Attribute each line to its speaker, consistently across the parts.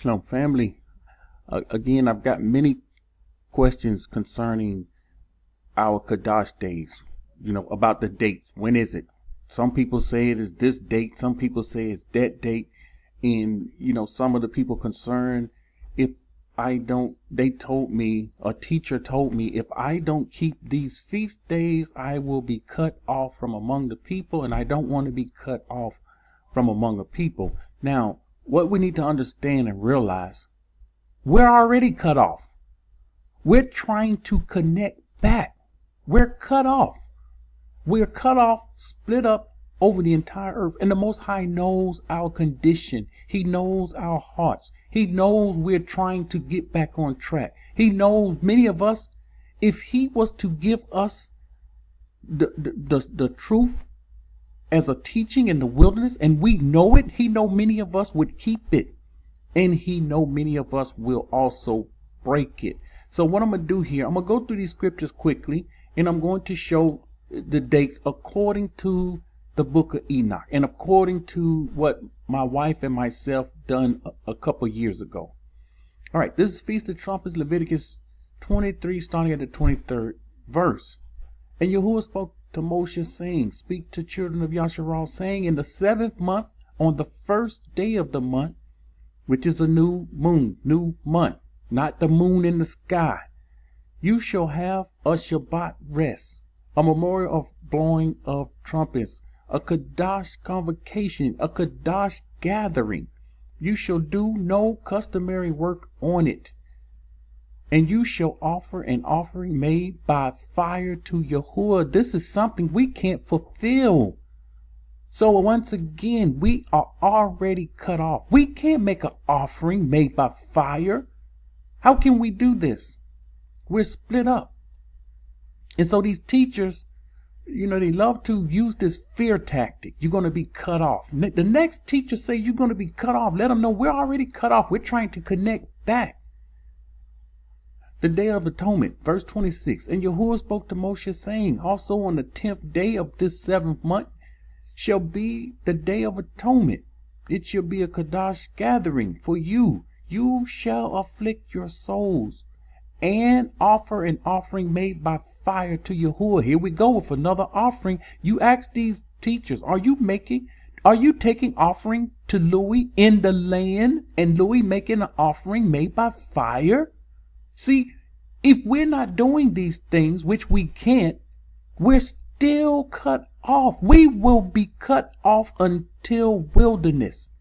Speaker 1: Shalom, family. Again, I've got many questions concerning our Kadash days, about the dates. When is it? Some people say it is this date. Some people say it's that date. And, some of the people concerned, if I don't, they told me, a teacher told me, if I don't keep these feast days, I will be cut off from among the people. And I don't want to be cut off from among the people. Now, what we need to understand and realize, we're already cut off. We're trying to connect back. We're cut off. We're cut off, split up over the entire earth. And the Most High knows our condition. He knows our hearts. He knows we're trying to get back on track. He knows many of us, if he was to give us the truth as a teaching in the wilderness, and we know it, he know many of us would keep it. And he know many of us will also break it. So what I'm going to do here, I'm going to go through these scriptures quickly, and I'm going to show the dates according to the book of Enoch and according to what my wife and myself done a couple years ago. All right, this is Feast of Trumpets, Leviticus 23, starting at the 23rd verse. And Yahuah spoke to Moshe, saying, speak to children of Yasharal, saying, in the 7th month, on the 1st day of the month, which is a new moon, new month, not the moon in the sky, you shall have a Shabbat rest, a memorial of blowing of trumpets, a Kadash convocation, a Kadash gathering. You shall do no customary work on it. And you shall offer an offering made by fire to Yahuah. This is something we can't fulfill. So once again, we are already cut off. We can't make an offering made by fire. How can we do this? We're split up. And so these teachers, they love to use this fear tactic. You're going to be cut off. The next teacher say you're going to be cut off. Let them know we're already cut off. We're trying to connect back. The Day of Atonement, verse 26. And Yahuah spoke to Moshe, saying, also on the 10th day of this 7th month shall be the Day of Atonement. It shall be a Kadash gathering for you. You shall afflict your souls and offer an offering made by fire to Yahuah. Here we go with another offering. You ask these teachers, are you taking offering to Louis in the land and Louis making an offering made by fire? See, if we're not doing these things, which we can't, we're still cut off. We will be cut off until wilderness.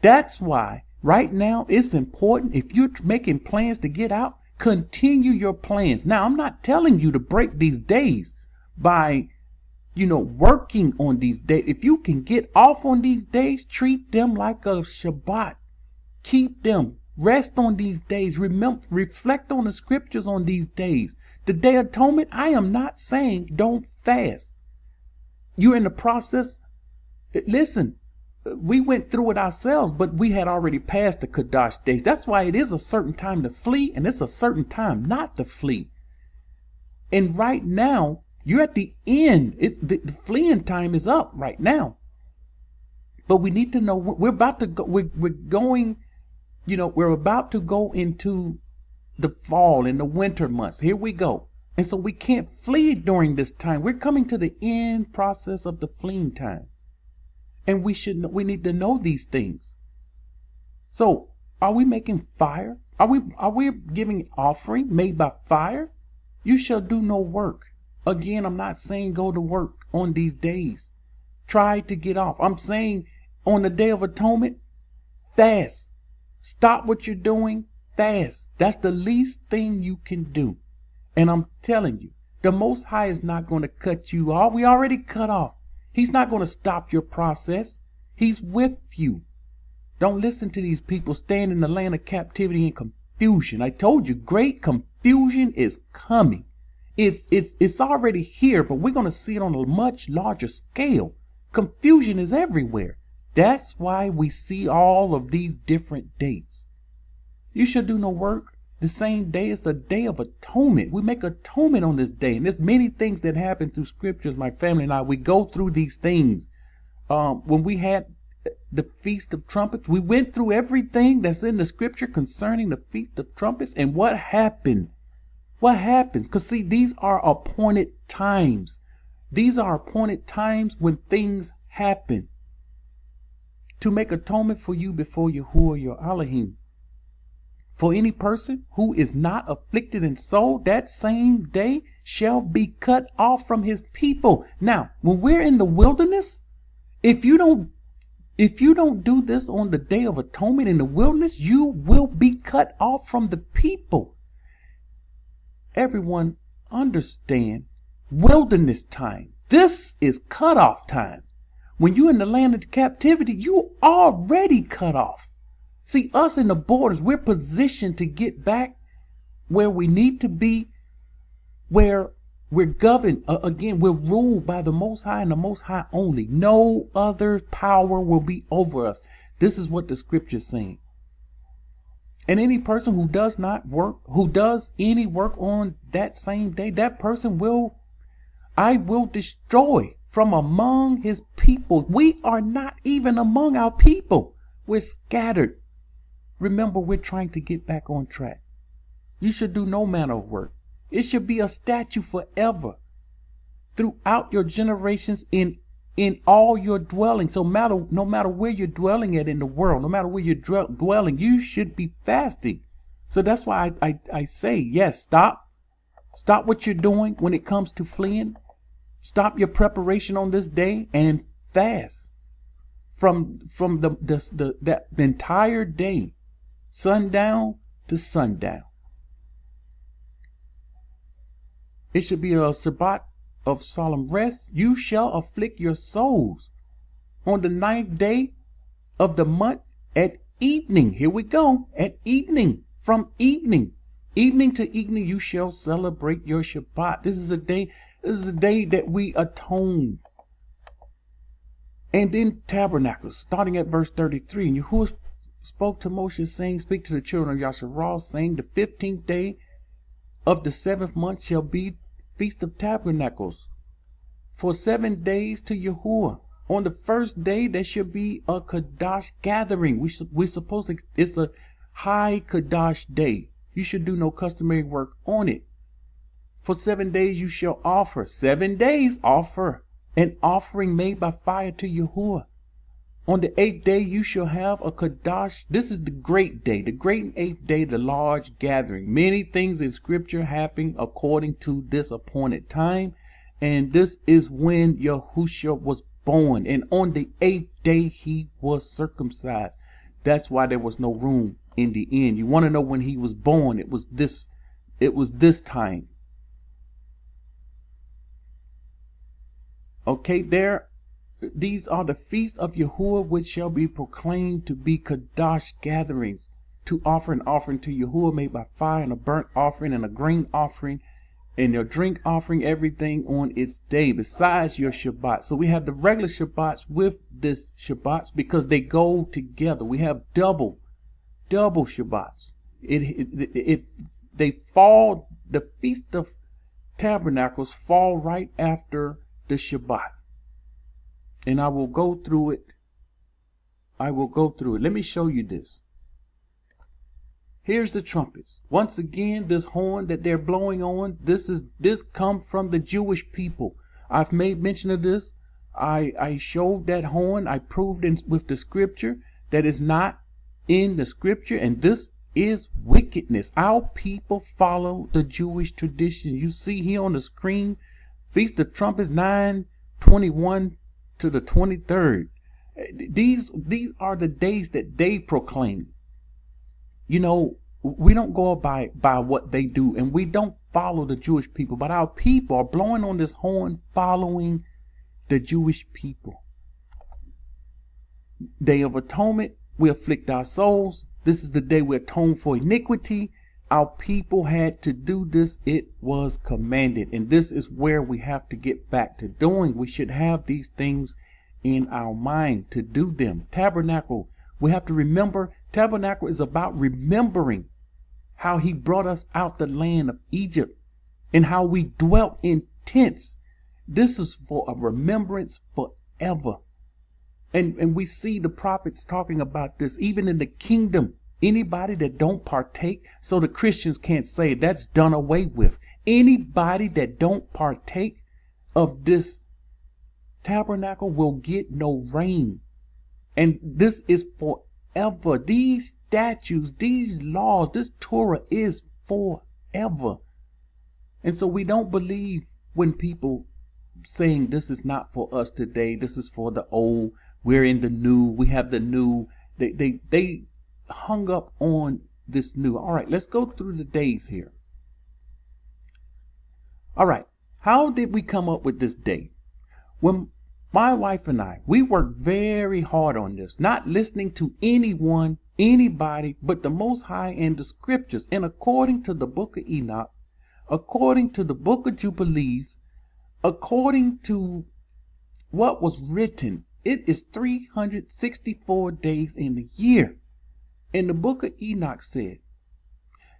Speaker 1: That's why right now it's important, if you're making plans to get out, continue your plans. Now, I'm not telling you to break these days by, working on these days. If you can get off on these days, treat them like a Shabbat. Keep them. Rest on these days. Remember, reflect on the scriptures on these days. The Day of Atonement, I am not saying don't fast. You're in the process. Listen, we went through it ourselves, but we had already passed the Kadash days. That's why it is a certain time to flee, and it's a certain time not to flee. And right now, you're at the end. The fleeing time is up right now. But we need to know we're about to go. We're going. We're about to go into the fall and the winter months. Here we go. And so we can't flee during this time. We're coming to the end process of the fleeing time. And we need to know these things. So are we making fire? Are we giving offering made by fire? You shall do no work. Again, I'm not saying go to work on these days. Try to get off. I'm saying on the Day of Atonement, fast. Stop what you're doing, fast. That's the least thing you can do. And I'm telling you, the Most High is not going to cut you off. We already cut off. He's not going to stop your process. He's with you. Don't listen to these people staying in the land of captivity and confusion. I told you, great confusion is coming. It's already here, but we're going to see it on a much larger scale. Confusion is everywhere. That's why we see all of these different dates. You shall do no work. The same day is the Day of Atonement. We make atonement on this day. And there's many things that happen through scriptures, my family and I. We go through these things. When we had the Feast of Trumpets. We went through everything that's in the scripture concerning the Feast of Trumpets. And what happened? What happened? Because see, these are appointed times. These are appointed times when things happen to make atonement for you before Yahuah your Elohim. For any person who is not afflicted in soul, that same day shall be cut off from his people. Now, when we're in the wilderness, if you don't do this on the Day of Atonement in the wilderness, you will be cut off from the people. Everyone understand wilderness time. This is cutoff time. When you're in the land of captivity, you already cut off. See, us in the borders, we're positioned to get back where we need to be, where we're governed. Again, we're ruled by the Most High and the Most High only. No other power will be over us. This is what the scripture is saying. And any person who does not work, who does any work on that same day, that person I will destroy from among his people. We are not even among our people. We're scattered. Remember, we're trying to get back on track. You should do no manner of work. It should be a statute forever throughout your generations in all your dwelling. So no matter where you're dwelling at in the world, no matter where you're dwelling, you should be fasting. So that's why I say, yes, stop what you're doing when it comes to fleeing. Stop your preparation on this day and fast from that entire day, sundown to sundown. It should be a Shabbat of solemn rest. You shall afflict your souls on the 9th day of the month at evening. Here we go. At evening. From evening to evening, you shall celebrate your Shabbat. This is a day that we atone. And then tabernacles, starting at verse 33. And Yahuah spoke to Moshe, saying, speak to the children of Yasharah, saying, the 15th day of the 7th month shall be Feast of Tabernacles for 7 days to Yahuah. On the first day, there should be a Kadash gathering. We're supposed to, it's a high Kadash day. You should do no customary work on it. For 7 days you shall offer. 7 days offer an offering made by fire to Yahuah. On the 8th day you shall have a Kadash. This is the great day, the great and 8th day, the large gathering. Many things in scripture happen according to this appointed time. And this is when Yahushua was born. And on the 8th day he was circumcised. That's why there was no room in the end. You want to know when he was born? It was this time. Okay, these are the feasts of Yahuah, which shall be proclaimed to be Kadash gatherings, to offer an offering to Yahuah made by fire, and a burnt offering, and a grain offering, and your drink offering, everything on its day, besides your Shabbat. So we have the regular Shabbats with this Shabbats because they go together. We have double Shabbats. They fall, the Feast of Tabernacles fall right after the Shabbat. And I will go through it. Let me show you this. Here's the trumpets. Once again, this horn that they're blowing on, this come from the Jewish people. I've made mention of this. I showed that horn. I proved with the scripture that is not in the scripture, and this is wickedness. Our people follow the Jewish tradition. You see here on the screen, Feast of Trumpets 9/21 to the 23rd. These are the days that they proclaim. You know, we don't go by what they do, and we don't follow the Jewish people, but our people are blowing on this horn following the Jewish people. Day of Atonement, we afflict our souls. This is the day we atone for iniquity. Our people had to do this. It was commanded. And this is where we have to get back to doing. We should have these things in our mind to do them. Tabernacle, we have to remember, tabernacle is about remembering how he brought us out the land of Egypt and how we dwelt in tents. This is for a remembrance forever. And we see the prophets talking about this, even in the kingdom. Anybody that don't partake, so the Christians can't say that's done away with. Anybody that don't partake of this tabernacle will get no rain. And this is forever. These statutes, these laws, this Torah is forever. And so we don't believe when people saying this is not for us today, this is for the old, we're in the new, we have the new. They hung up on this new. All right, let's go through the days here. All right, how did we come up with this day? When my wife and I, we worked very hard on this, not listening to anyone, anybody, but the Most High and the scriptures. And according to the book of Enoch, according to the book of Jubilees, according to what was written, it is 364 days in a year. And the book of Enoch said,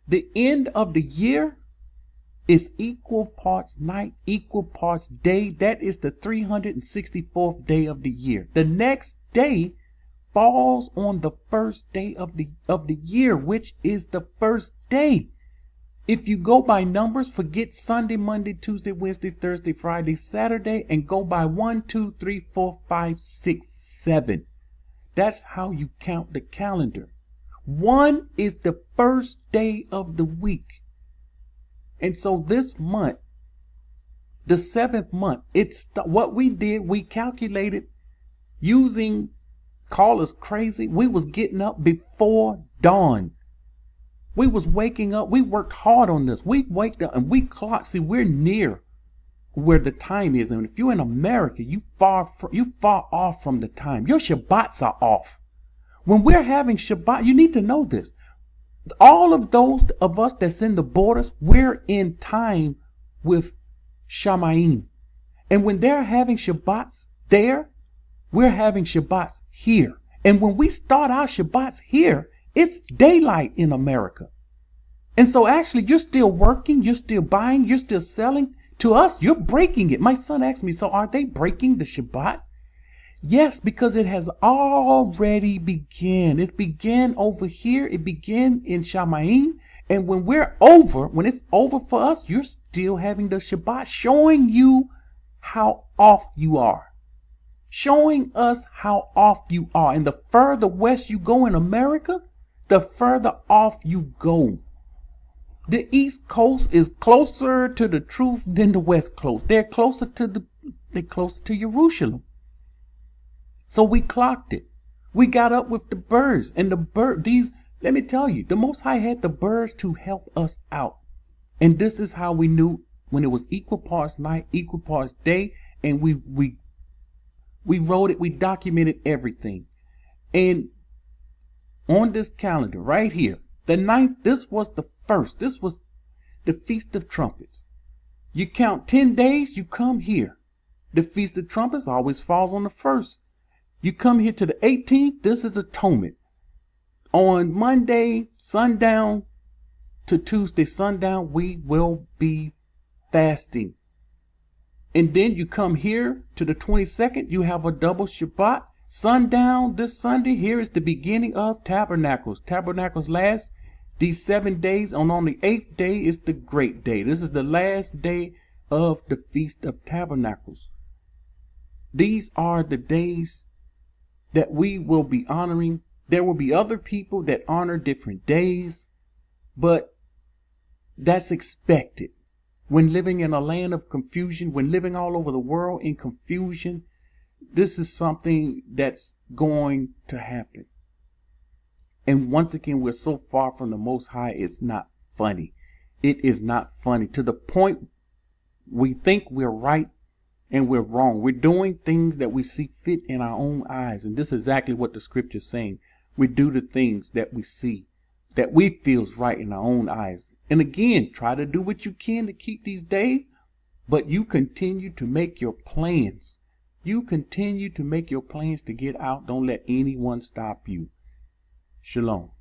Speaker 1: the end of the year is equal parts night, equal parts day. That is the 364th day of the year. The next day falls on the first day of the year, which is the first day. If you go by numbers, forget Sunday, Monday, Tuesday, Wednesday, Thursday, Friday, Saturday, and go by 1, 2, 3, 4, 5, 6, 7. That's how you count the calendar. 1 is the first day of the week. And so this month, the 7th month, what we did, we calculated using, call us crazy, we was getting up before dawn. We was waking up. We worked hard on this. We waked up and we clocked. See, we're near where the time is. And if you're in America, you far off from the time. Your Shabbats are off. When we're having Shabbat, you need to know this. All of those of us that's in the borders, we're in time with Shamayim. And when they're having Shabbats there, we're having Shabbats here. And when we start our Shabbats here, it's daylight in America. And so actually you're still working, you're still buying, you're still selling. To us, you're breaking it. My son asked me, so are they breaking the Shabbat? Yes, because it has already begun. It began over here. It began in Shamayim. And when it's over for us, you're still having the Shabbat, showing you how off you are. Showing us how off you are. And the further west you go in America, the further off you go. The East Coast is closer to the truth than the West Coast. They're closer to Jerusalem. So we clocked it. We got up with the birds. And let me tell you, the Most High had the birds to help us out. And this is how we knew when it was equal parts night, equal parts day. And we wrote it, we documented everything. And on this calendar right here, the 9th, this was the first. This was the Feast of Trumpets. You count 10 days, you come here. The Feast of Trumpets always falls on the 1st. You come here to the 18th, this is Atonement. On Monday, sundown to Tuesday, sundown, we will be fasting. And then you come here to the 22nd, you have a double Shabbat. Sundown this Sunday, here is the beginning of Tabernacles. Tabernacles last these 7 days, and on the 8th day is the great day. This is the last day of the Feast of Tabernacles. These are the days that we will be honoring. There will be other people that honor different days, but that's expected. When living in a land of confusion, when living all over the world in confusion, this is something that's going to happen. And once again, we're so far from the Most High, it's not funny. It is not funny. To the point we think we're right and we're wrong. We're doing things that we see fit in our own eyes. And this is exactly what the scripture is saying. We do the things that we see, that we feel is right in our own eyes. And again, try to do what you can to keep these days, but you continue to make your plans. You continue to make your plans to get out. Don't let anyone stop you. Shalom.